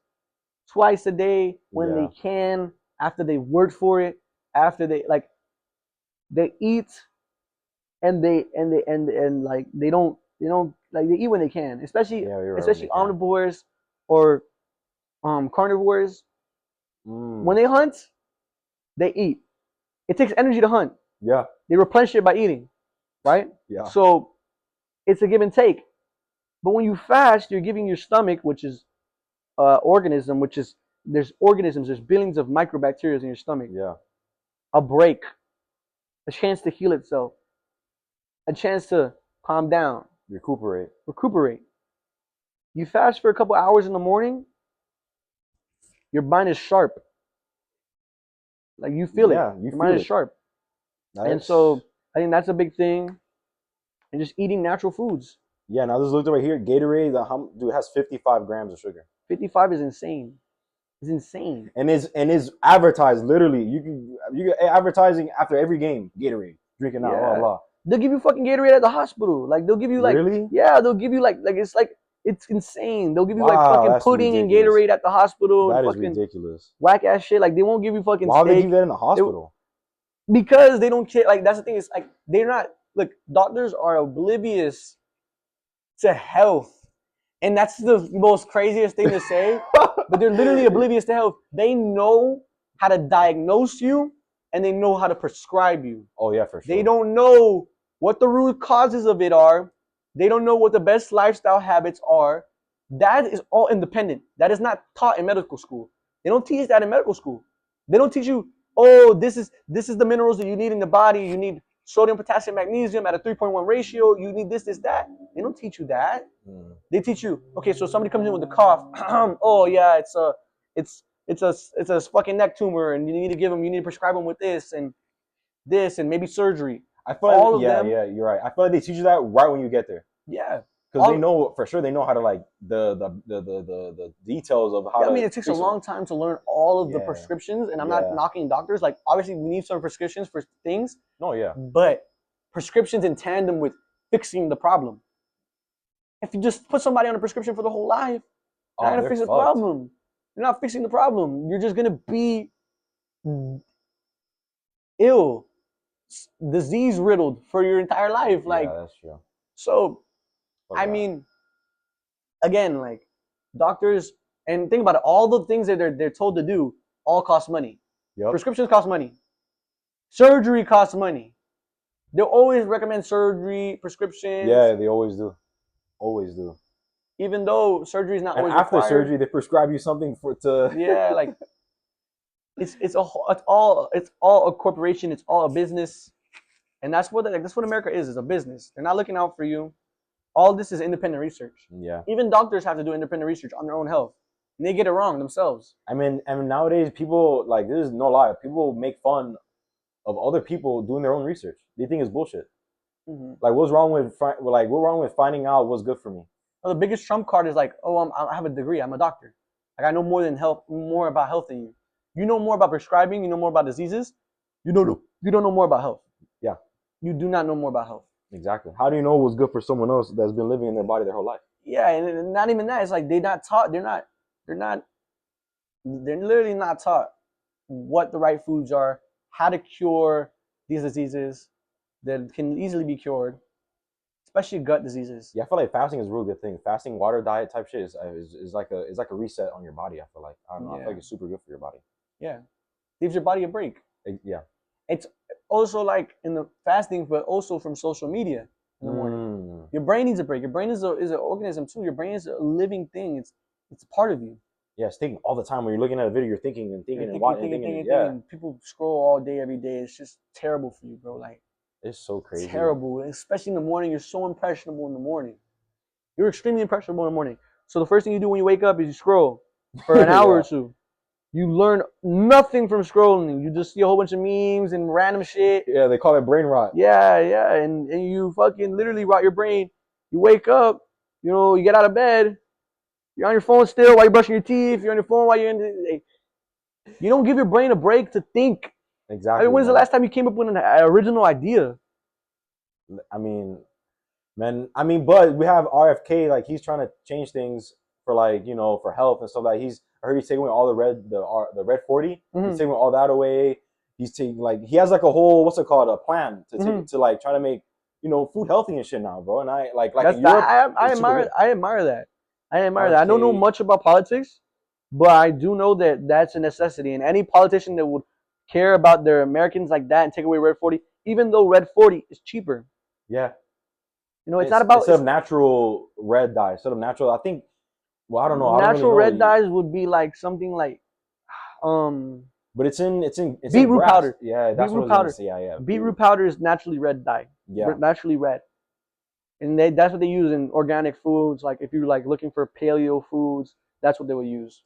twice a day when Yeah. they can, after they worked for it, after they eat, and like they don't like they eat when they can, especially Yeah, you're right. especially When they can. omnivores or carnivores. When they hunt, they eat. It takes energy to hunt. Yeah. They replenish it by eating, right? Yeah. So it's a give and take. But when you fast, you're giving your stomach, which is organism, which is there's billions of microbacteria in your stomach, Yeah. a break, a chance to heal itself, a chance to calm down, recuperate. You fast for a couple hours in the morning, your mind is sharp. Like you feel it. Yeah, you Your feel mind is it. sharp. And That's so I think that's a big thing. And just eating natural foods. yeah. Now this looked right here. Gatorade, dude, has 55 grams of sugar. 55 is insane. It's insane. And is advertised literally. You can advertising after every game. Gatorade, drinking out, blah Yeah. blah. They'll give you fucking Gatorade at the hospital. Like they'll give you like Really? yeah, they'll give you like it's insane. They'll give you like Wow, fucking that's pudding and ridiculous. Gatorade at the hospital and That is fucking ridiculous. whack ass shit. Like they won't give you fucking Why would they steak. give that in the hospital? Because they don't care. Like that's the thing is like they're not. Look, doctors are oblivious to health, and that's the most craziest thing to say. But they're literally oblivious to health. They know how to diagnose you, and they know how to prescribe you. Oh yeah, for sure. They don't know what the root causes of it are. They don't know what the best lifestyle habits are. That is all independent. That is not taught in medical school. They don't teach that in medical school. They don't teach you, oh, this is the minerals that you need in the body. You need sodium, potassium, magnesium at a 3.1 ratio. You need this, that. They don't teach you that. They teach you, okay, so somebody comes in with a cough. Oh yeah, it's a fucking neck tumor, and you need to prescribe them with this and maybe surgery. I feel all like, of them. Yeah, you're right. I feel like they teach you that right when you get there. Yeah. Because they know for sure they know how to like the details of how. I mean, it takes a long time to learn all of the prescriptions, and I'm not knocking doctors. Like, obviously, we need some prescriptions for things. No, yeah. But prescriptions in tandem with fixing the problem. If you just put somebody on a prescription for the whole life, you're not gonna fix the problem. You're not fixing the problem. You're just gonna be ill, disease riddled for your entire life. Like, yeah, that's true. So, I mean, again, like doctors, and think about it, all the things that they're told to do all cost money. Yep. Prescriptions cost money. Surgery costs money. They'll always recommend surgery, prescriptions. Yeah, they always do. Always do. Even though surgery is not and always after required. Surgery, they prescribe you something to. Yeah, like it's all a corporation. It's all a business, and that's what America is a business. They're not looking out for you. All this is independent research. Yeah. Even doctors have to do independent research on their own health. And they get it wrong themselves. I mean, nowadays people, like, this is no lie, people make fun of other people doing their own research. They think it's bullshit. Mm-hmm. Like, what's wrong with finding out what's good for me? Well, the biggest trump card is like, oh, I have a degree. I'm a doctor. Like, I know more about health than you. You know more about prescribing. You know more about diseases. You don't know more about health. Yeah. You do not know more about health. Exactly. How do you know what's good for someone else that's been living in their body their whole life? Yeah, and not even that. It's like they're not taught. They're not. They're literally not taught what the right foods are, how to cure these diseases that can easily be cured, especially gut diseases. Yeah, I feel like fasting is a real good thing. Fasting, water diet type shit is like a reset on your body. I feel like I don't know. I feel Yeah, like it's super good for your body. yeah. Gives your body a break. Yeah. It's also like in the fasting, but also from social media in the morning. Mm. Your brain needs a break. Your brain is an organism too. Your brain is a living thing. It's part of you. Yeah, it's thinking all the time. When you're looking at a video, you're thinking and You're thinking and thinking, watching and thinking, thinking. thinking, And yeah, thinking. People scroll all day, every day. It's just terrible for you, bro. Like it's so crazy. terrible, especially in the morning. You're so impressionable in the morning. You're extremely impressionable in the morning. So the first thing you do when you wake up is you scroll for an hour or Yeah, two. You learn nothing from scrolling. You just see a whole bunch of memes and random shit. yeah. They call it brain rot. Yeah, and you fucking literally rot your brain. You wake up, you get out of bed, you're on your phone still while you're brushing your teeth, you're on your phone while you're in the, you don't give your brain a break to think. I mean, Exactly, when's the man. last time you came up with an original idea? I mean, man. I mean, but we have RFK. Like he's trying to change things for like for health and stuff. Like I heard he's taking away all the red 40. He's Mm-hmm. taking all that away. He's taking like he has like a whole what's it called a plan to Mm-hmm. to like try to make food healthy and shit now, bro. And I like That's in that. Europe, I it's super admire. good. I admire that. I admire that. I don't know RFK. much about politics, but I do know that that's a necessity. And any politician that would care about their Americans like that and take away Red 40, even though Red 40 is cheaper, Yeah, it's not about instead of natural red dye, instead of natural, I think. Well, I don't know. I don't really natural know. red dyes would be like something like um But it's in beetroot grass. powder. Yeah, that's what I Beetroot was gonna powder. say. Yeah, yeah. Beetroot powder is naturally red dye, Yeah. naturally red, and that's what they use in organic foods. Like if you're like looking for paleo foods, that's what they would use.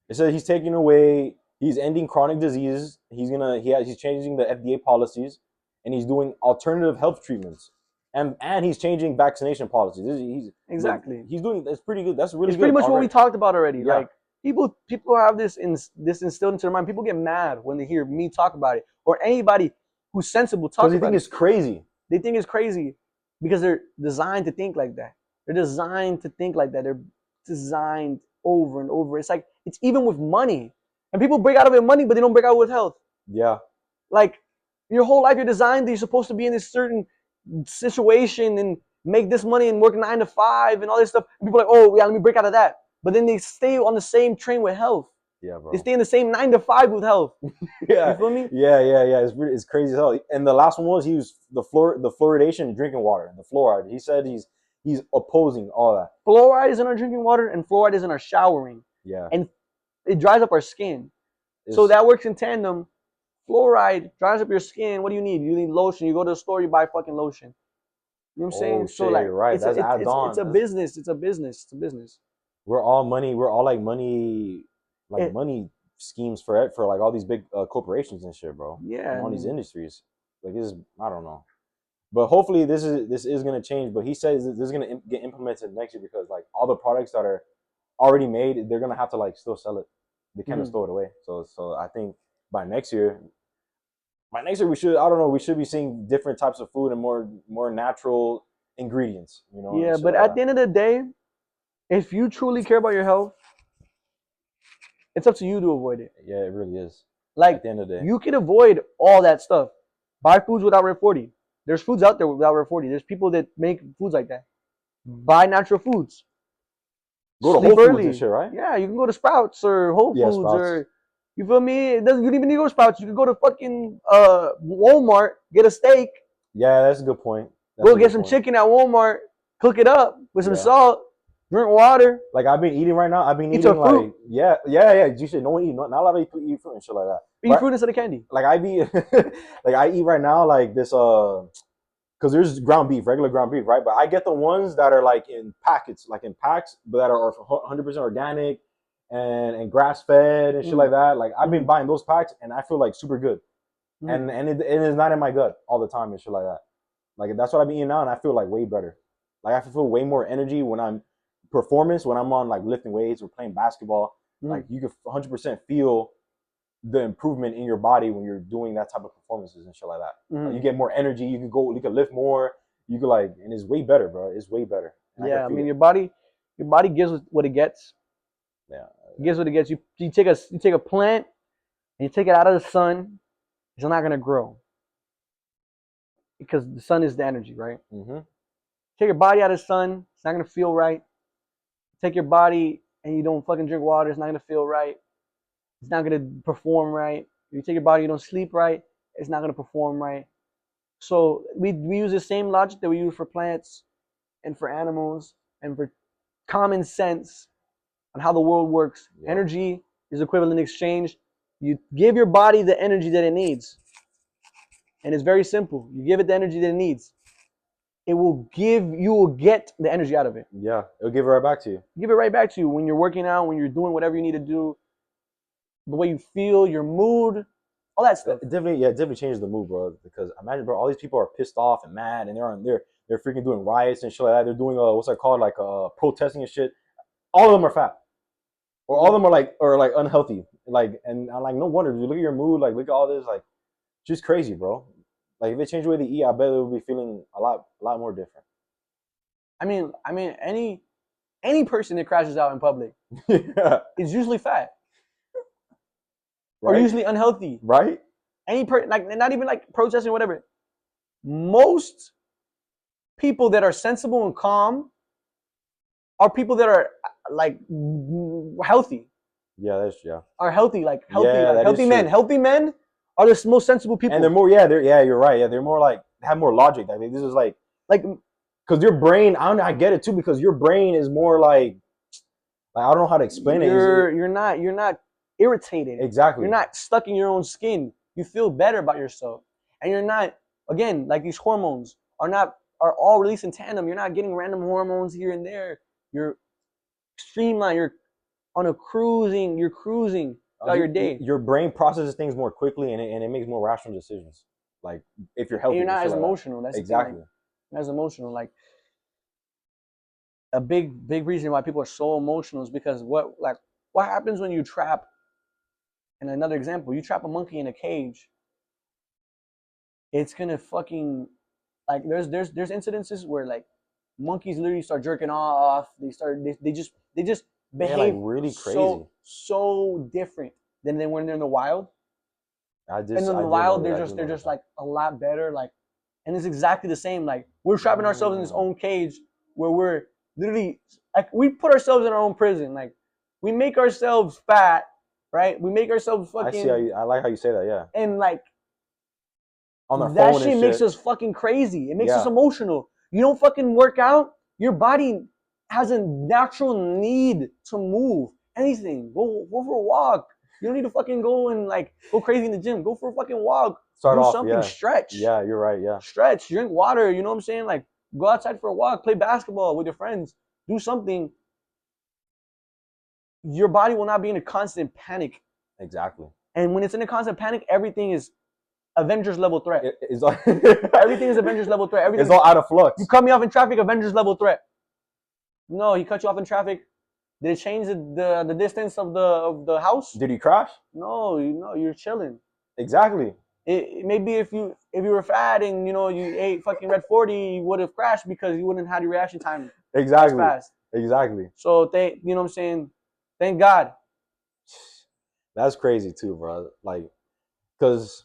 It says he's taking away. He's ending chronic diseases. He's changing the FDA policies, and he's doing alternative health treatments, and he's changing vaccination policies. Exactly. He's doing that's pretty good. That's really It's pretty good much what we already. talked about already. Yeah, Like people have this instilled into their mind. People get mad when they hear me talk about it or anybody who's sensible because talk you think about it. it's crazy. They think it's crazy because they're designed to think like that. They're designed to think like that. They're designed over and over. It's like it's even with money. And people break out of it with money, but they don't break out with health. Yeah, Like your whole life you're designed that you're supposed to be in this certain situation and make this money and work 9 to 5 and all this stuff. And people are like, oh yeah, let me break out of that. But then they stay on the same train with health. yeah, They bro. stay in the same 9 to 5 with health. You Yeah, feel me? yeah. It's crazy as hell. And the last one was he was the fluoridation in drinking water, the fluoride. He said he's opposing all that. Fluoride is in our drinking water and fluoride is in our showering. Yeah, And it dries up our skin. So it's that works in tandem. Fluoride dries up your skin. What do you need? You need lotion. You go to the store, you buy fucking lotion. You know what I'm oh saying? So shit, like you're right. it's a That's add it's on. a business. It's a business. It's a business. We're all money. We're all like money, like It, money schemes for like all these big corporations and shit, bro, yeah, and all these and industries. Like this, I don't know. But hopefully this is gonna change. But he says this is gonna get implemented next year because like all the products that are already made, they're gonna have to like still sell it. They can't just mhm. throw it away. So I think by next year, we should I don't know we should be seeing different types of food and more natural ingredients, and Yeah, shit but like at that. the end of the day, if you truly care about your health, it's up to you to avoid it. Yeah, it really is. At Like the end of the day, you can avoid all that stuff. Buy foods without Red 40. There's foods out there without Red 40. There's people that make foods like that. Buy natural foods. go to Sleep Whole Foods and early. shit, right? Yeah, you can go to Sprouts or Whole Yeah, Foods Sprouts. or you feel me? It doesn't you don't even need to go to Sprouts. You can go to fucking Walmart, get a steak, Yeah, that's a good point. That's go a get good some point. chicken at Walmart, cook it up with some Yeah. salt, drink water, Like I've been eating right now. I've been eat some eating fruit, like yeah. You should no one eat not a lot of people eat fruit and shit like that. eat But fruit instead of candy. like I be like I eat right now like this because there's ground beef, regular ground beef, right? But I get the ones that are like in packets, like in packs, but that are 100% organic and grass fed and shit Mm, like that. Like I've been mm, buying those packs and I feel like super good. mm. And it is not in my gut all the time and shit like that. Like that's what I've been eating now, and I feel like way better. Like I feel way more energy when I'm performance when I'm on like lifting weights or playing basketball. Like Mm, you can 100% feel the improvement in your body when you're doing that type of performances and shit like that. Like you mm. get more energy. You can lift more. You could like, and it's way better, bro. It's way better. And I can Yeah, I feel mean it. your body gives what it gets. Yeah, It gives what it gets. You take a plant and you take it out of the sun, it's not gonna grow because the sun is the energy, right? mm-hmm. Take your body out of the sun, it's not gonna feel right. Take your body and you don't fucking drink water, it's not gonna feel right. It's not gonna perform right. If you take your body, you don't sleep right, it's not gonna perform right. So we use the same logic that we use for plants and for animals and for common sense on how the world works. Yep. Energy is equivalent exchange. You give your body the energy that it needs. And it's very simple. You give it the energy that it needs. You will get the energy out of it. Yeah, it'll give it right back to you. Give it right back to you when you're working out, when you're doing whatever you need to do, the way you feel, your mood, all that stuff. It definitely changes the mood, bro. Because imagine, bro, all these people are pissed off and mad, and they're freaking doing riots and shit like that. They're doing what's that called, like protesting and shit. All of them are fat, or all of them are like unhealthy. Like, and I'm like, no wonder. Dude, look at your mood. Like, look at all this. Like, just crazy, bro. Like, if they change the way they eat, I bet they'll be feeling a lot more different. Any person that crashes out in public Yeah. is usually fat or Right. usually unhealthy. Right. Any person, like not even like protesting or whatever. Most people that are sensible and calm are people that are like healthy. Yeah, that's yeah. Are healthy, like Yeah, that is healthy men. true. Healthy men are the most sensible people. And they're more, yeah, you're right. Yeah, they're more like have more logic. I think this is like because your brain, I get it too because your brain is more like I don't know how to explain it. You're not irritated. Exactly. You're not stuck in your own skin. You feel better about yourself, and you're not again like these hormones are all released in tandem. You're not getting random hormones here and there. You're streamlined. You're on a cruising. You're cruising throughout your day. Your brain processes things more quickly and it makes more rational decisions. Like if you're healthy, and you're not as like emotional. That's exactly. Not as emotional. Like a big reason why people are so emotional is because what happens when you trap. And another example, you trap a monkey in a cage, it's gonna fucking like there's incidences where like monkeys literally start jerking off. They just behave like really crazy. So different than when they're in the wild. And in the I wild they're just like a lot better. Like, and it's exactly the same. Like we're trapping ourselves in this own cage where we're literally like we put ourselves in our own prison. Like we make ourselves fat, right? We make ourselves fucking. I like how you say that. Yeah. And like on their that phone shit and makes shit. us fucking crazy. It makes us emotional. You don't fucking work out, your body has a natural need to move. Anything. Go for a walk. You don't need to fucking go and like go crazy in the gym. Go for a fucking walk. Start do off, something. Yeah. Stretch. Yeah, you're right. Yeah. Stretch. Drink water. You know what I'm saying? Like go outside for a walk. Play basketball with your friends. Do something. Your body will not be in a constant panic. Exactly. And when it's in a constant panic, everything is Avengers level threat. Everything is Avengers level threat. Everything it's all out of flux. You cut me off in traffic, Avengers level threat. No, he cut you off in traffic. Did it change the distance of the house? Did he crash? No, you're chilling. Exactly. Maybe if you were fat and you ate fucking Red 40, you would have crashed because you wouldn't have had your reaction time. Exactly. Fast. Exactly. So you know what I'm saying? Thank God. That's crazy too, bro. Like, cause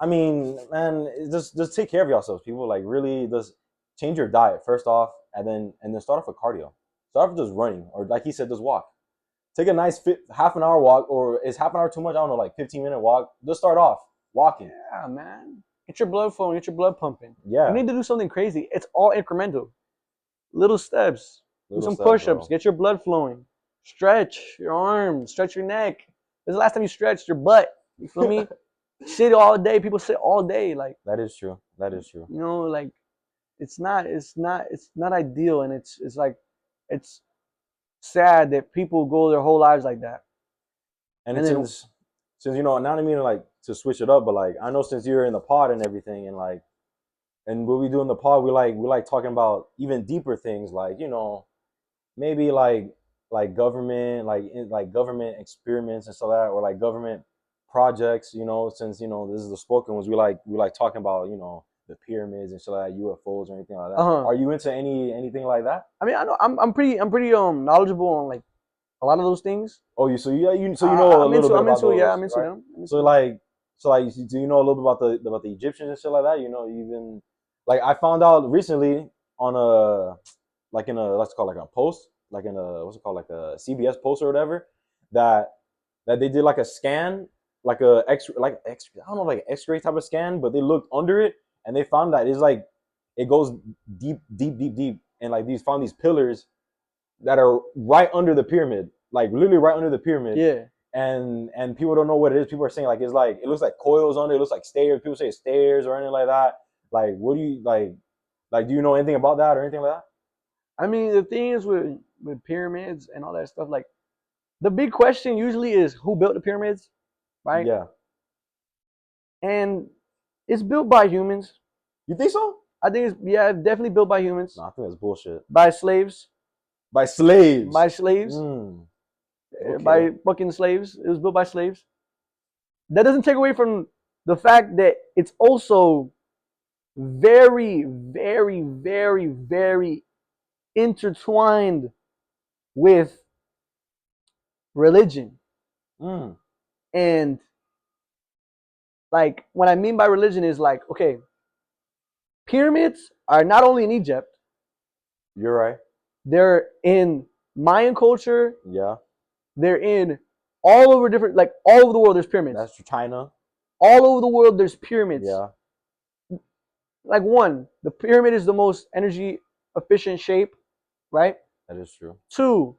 I mean, man, just take care of yourselves, people. Like, really, just change your diet first off, and then start off with cardio. Start off with just running, or like he said, just walk. Take a nice half an hour walk, or is half an hour too much? I don't know, like 15-minute walk. Just start off walking. Yeah, man. Get your blood flowing. Get your blood pumping. Yeah. You need to do something crazy. It's all incremental. Little steps. Do some push-ups. Get your blood flowing. Stretch your arms. Stretch your neck. When's the last time you stretched your butt? You feel me? Sit all day. People sit all day. Like that is true. That is true. You know, like it's not ideal, and it's like it's sad that people go their whole lives like that. And since not I mean like to switch it up, but like I know since you're in the pod and everything, and like and what we do in the pod, we like talking about even deeper things, like maybe like government, like government experiments and stuff like that, or like government projects. Since this is the spoken ones, we like talking about the pyramids and shit like that, UFOs or anything like that. Uh-huh. Are you into anything like that? I mean, I know I'm pretty knowledgeable on like a lot of those things. Oh, you know a little bit about those, I'm into right? them. I'm into So them. like, do you know a little bit about the Egyptians and shit like that? You know, even like I found out recently on a like in a let's call it like a post, like in a what's it called, like a CBS post or whatever, that they did like a scan, like a X, like X, I don't know, like X-ray type of scan, but they looked under it and they found that it's like it goes deep, deep, deep, deep, and like these found these pillars that are right under the pyramid, like literally right under the pyramid. Yeah. And people don't know what it is. People are saying like it's like it looks like coils under it. It looks like stairs. People say it's stairs or anything like that. Like, what do you like? Like, do you know anything about that or anything like that? I mean, the thing is with pyramids and all that stuff, like the big question usually is who built the pyramids, right? Yeah. And it's built by humans. You think so? I think it's definitely built by humans. No, I think that's bullshit. By slaves. By slaves. By slaves. Okay. By fucking slaves. It was built by slaves. That doesn't take away from the fact that it's also very, very, very, very intertwined with religion. And like what I mean by religion is like, okay, pyramids are not only in Egypt. You're right. They're in Mayan culture. Yeah. They're in all over different, like all over the world. There's pyramids. That's China. All over the world, there's pyramids. Yeah. Like one, the pyramid is the most energy efficient shape, right? That is true. Two,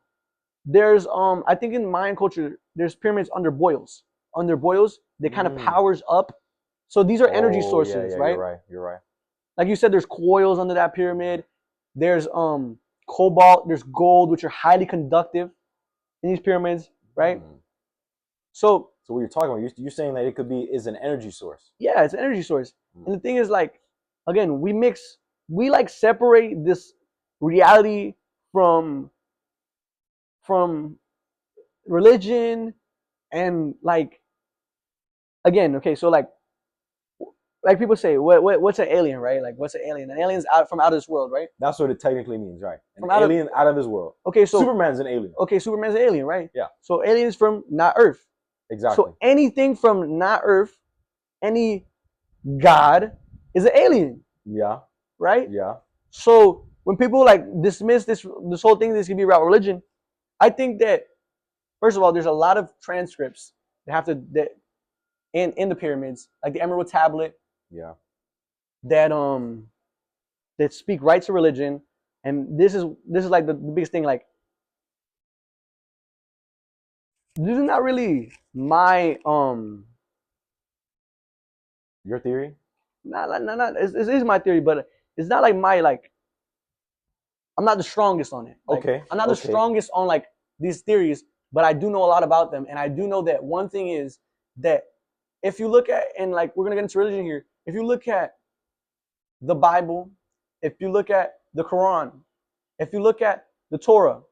there's I think in Mayan culture, there's pyramids under boils. Under boils, they kind of powers up. So these are energy sources, right? You're right. You're right. Like you said, there's coils under that pyramid. There's cobalt, there's gold, which are highly conductive in these pyramids, right? So what you're talking about, you're saying that it could be is an energy source. Yeah, it's an energy source. And the thing is, like, again, we like separate this reality from religion and like, again, okay, so like people say, what's an alien, right? Like, what's an alien? An alien's out from out of this world, right? That's what it technically means, right? An From alien out of this world. Okay, so Superman's an alien. Okay, Superman's an alien, right? Yeah. So aliens from not Earth. Exactly. So anything from not Earth, any god is an alien. Yeah. Right? Yeah. So when people like dismiss this whole thing, this can be about religion, I think that first of all, there's a lot of transcripts that have to in the pyramids, like the Emerald Tablet. Yeah. That speak right to religion, and this is like the biggest thing. Like, this is not really my your theory. Not. It is my theory, but it's not like my like. I'm not the strongest on it. Like, Okay. I'm not the strongest on like these theories, but I do know a lot about them, and I do know that one thing is that if you look at, and like we're gonna get into religion here, if you look at the Bible, if you look at the Quran, if you look at the Torah,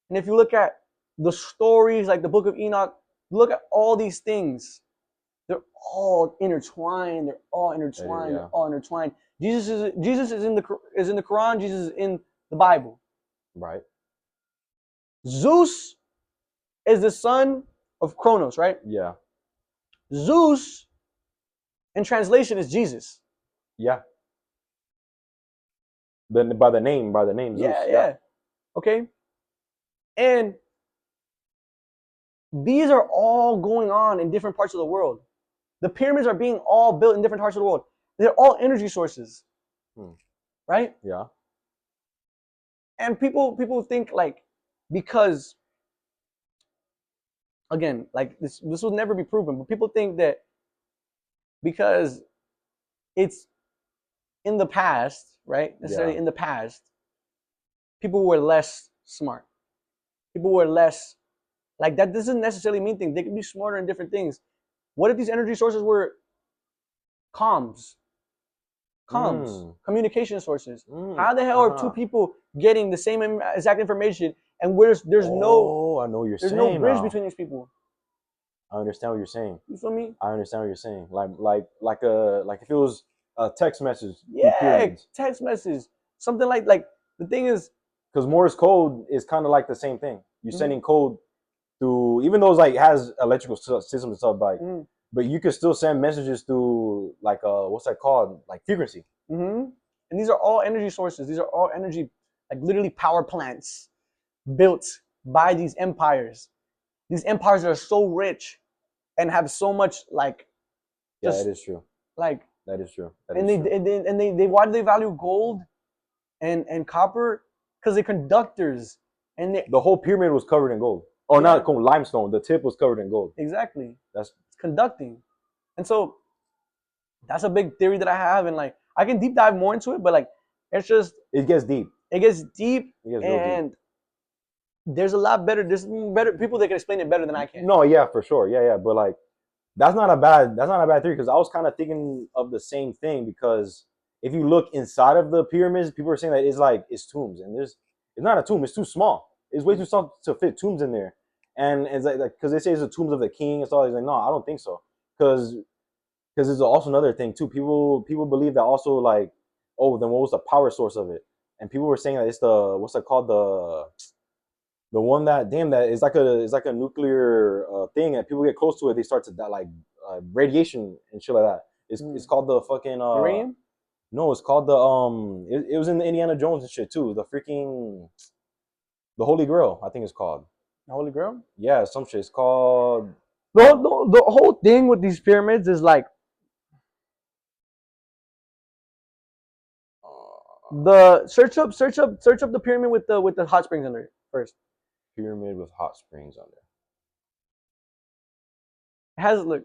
and if you look at the stories like the Book of Enoch, look at all these things. They're all intertwined. They're all intertwined. They're all intertwined. Jesus is in the Quran. Jesus is in the Bible. Right. Zeus is the son of Kronos, right? Yeah. Zeus, in translation, is Jesus. Yeah. Then by the name Zeus. Yeah. Okay. And these are all going on in different parts of the world. The pyramids are being all built in different parts of the world. They're all energy sources. Right? Yeah. And people think like, because again, like this will never be proven, but people think that because it's in the past, right? Necessarily in the past, people were less smart. People were less, like, that doesn't necessarily mean things. They could be smarter in different things. What if these energy sources were comms, communication sources? How the hell are two people getting the same exact information, and there's no I know what you're there's saying no bridge now. between these people? I understand what you're saying. You feel me? I understand what you're saying. Like if it was a text message through Yeah, pyramids. text message, something like the thing is, Because Morse code is kind of like the same thing. You're Mhm. sending code through, even though it's like has electrical systems and stuff, like, Mhm. but you can still send messages through like what's that called? Like frequency. And these are all energy sources. These are all energy, like literally power plants built by these empires. These empires are so rich and have so much like Yeah, just it is true. like That is true. That and is true. they why do they value gold and copper? Because they're conductors and they The whole pyramid was covered in gold. Oh, Yeah. not gold, limestone. The tip was covered in gold. exactly That's it's conducting. And so that's a big theory that I have, and like I can deep dive more into it, but like it's just it gets deep. it gets deep It gets real deep. and there's a lot better there's better people that can explain it better than I can. No, yeah, for sure. Yeah, yeah. But like that's not a bad theory because I was kind of thinking of the same thing because if you look inside of the pyramids, people are saying that it's tombs and it's not a tomb, it's too small. It's way too small to fit tombs in there. And it's like because they say it's the tombs of the king and stuff. He's like, no, I don't think so. Because there's also another thing too. People believe that also like, oh, then what was the power source of it? And people were saying that it's the what's it called the one that that is like a nuclear thing, and people get close to it, they start to die, like radiation and shit like that. It's called the fucking Uranium? no, it's called the it was in the Indiana Jones and shit too. The freaking the Holy Grail, I think it's called. The Holy Grail? Yeah, some shit. It's called The whole thing with these pyramids is like the search up the pyramid with the hot springs under it first. pyramid with hot springs under. It has look.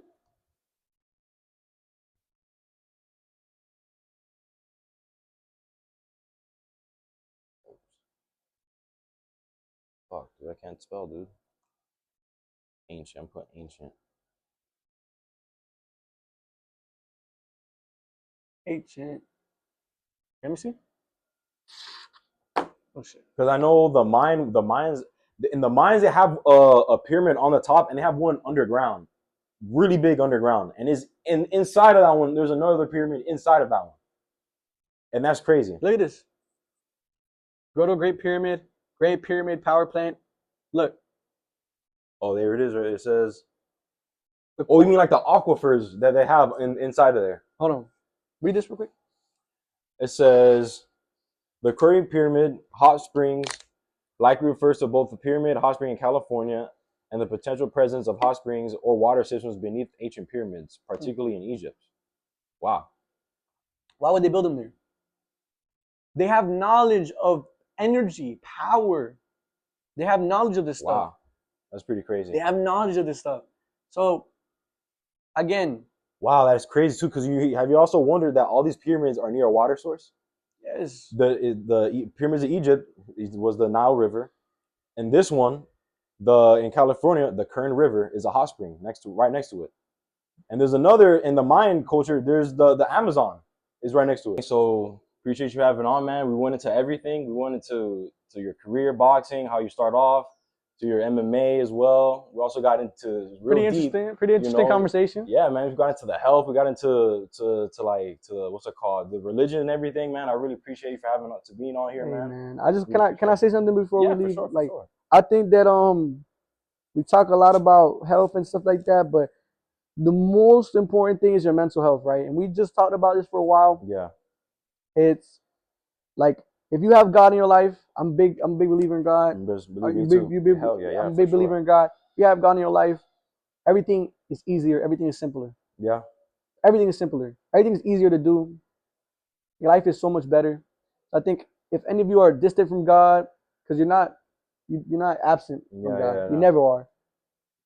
Fuck, dude, I can't spell, dude. Ancient. I'm putting ancient. Ancient. Let me see. Oh shit. Because I know the mines in the mines they have a pyramid on the top and they have one underground, really big underground, and is inside of that one. There's another pyramid inside of that one, and that's crazy. Look at this. Go to Great Pyramid power plant. Look. Oh, there it is. Right? It says. Oh, you mean like the aquifers that they have inside of there? Hold on. Read this real quick. It says the Great Pyramid hot springs likely refers to both the pyramid hot spring in California and the potential presence of hot springs or water systems beneath ancient pyramids, particularly in Egypt. Wow. Why would they build them there? They have knowledge of energy, power. They have knowledge of this stuff. Wow. That's pretty crazy. They have knowledge of this stuff. So, again. Wow, that's crazy too. Because have you also wondered that all these pyramids are near a water source? Yes. The pyramids of Egypt was the Nile River, and this one, in California, the Kern River is a hot spring right next to it. And there's another in the Mayan culture. There's the Amazon is right next to it. So appreciate you having on, man. We went into everything. We went into your career boxing, how you start off, to your MMA as well. We also got into pretty interesting conversation. Yeah, man. We got into the health. We got into what's it called, the religion and everything, man. I really appreciate you for being on here, man. I just can I say something before we leave? For like, sure. I think that we talk a lot about health and stuff like that, but the most important thing is your mental health, right? And we just talked about this for a while. Yeah. It's like if you have God in your life, I'm a big believer in God. I'm a big believer in God. You have God in your life, everything is easier, everything is simpler. Yeah. Everything is simpler. Everything is easier to do. Your life is so much better. I think if any of you are distant from God, because you're not absent from God. You never are.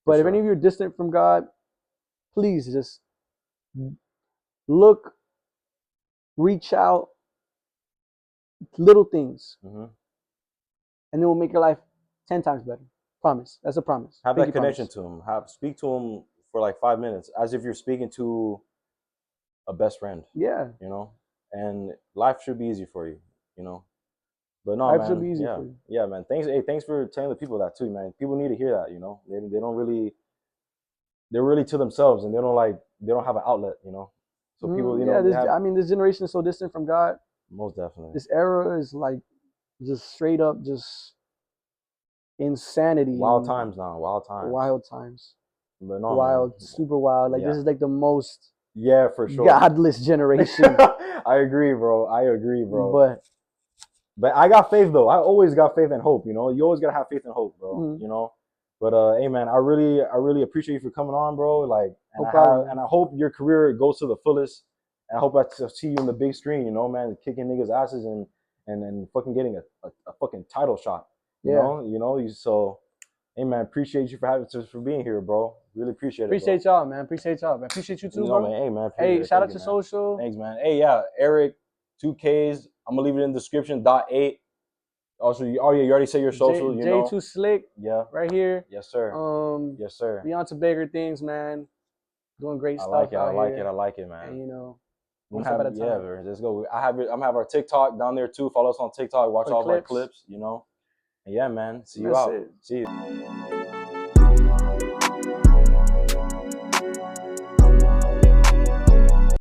But if any of you are distant from God, please just look, reach out, little things, and it will make your life 10 times better. Promise. That's a promise. Have that connection to him. Speak to him for like 5 minutes, as if you're speaking to a best friend. Yeah. You know, and life should be easy for you. You know, but no, life man. Should be easy for you. Yeah, man. Thanks. Hey, thanks for telling the people that too, man. People need to hear that. You know, they don't really. They're really to themselves, and they don't have an outlet. You know, So people, you Yeah, know, they this have I mean, this generation is so distant from God. most definitely. This era is like just straight up just insanity Wild and times now, wild times. wild times. But no, Wild, man. super wild. Like Yeah. this is like the most Yeah, for sure. godless generation. I agree, bro. I agree, bro. But But I got faith though. I always got faith and hope. You know, you always gotta have faith and hope, bro. Mhm. You know. But hey, man, I really appreciate you for coming on, bro. Like, and No problem, man. I hope your career goes to the fullest. And I hope I see you in the big screen. You know, man, kicking niggas' asses and fucking getting a fucking title shot. Yeah. You know. So, hey, man, appreciate you for being here, bro. Really appreciate it, bro. Appreciate y'all, man. Appreciate y'all, man. Appreciate you too, You know, bro. man. Hey, man. Hey, shout out Thank to you, man. social. Thanks, man. Hey, yeah, Eric, 2Ks. I'm gonna leave it in the description. .8. Also, you already say your social. You know. J2 Slick, Yeah. right here. Yes, sir. Yes, sir. Beyond to bigger things, man. Doing great I stuff like it. out I like here. it. I like it, man. And you know, I'm one gonna step have at a time. bro, let's go. I'm gonna have our TikTok down there too. Follow us on TikTok. Watch For all of our clips. clips. You know. And yeah, man. See you That's out. it. See you.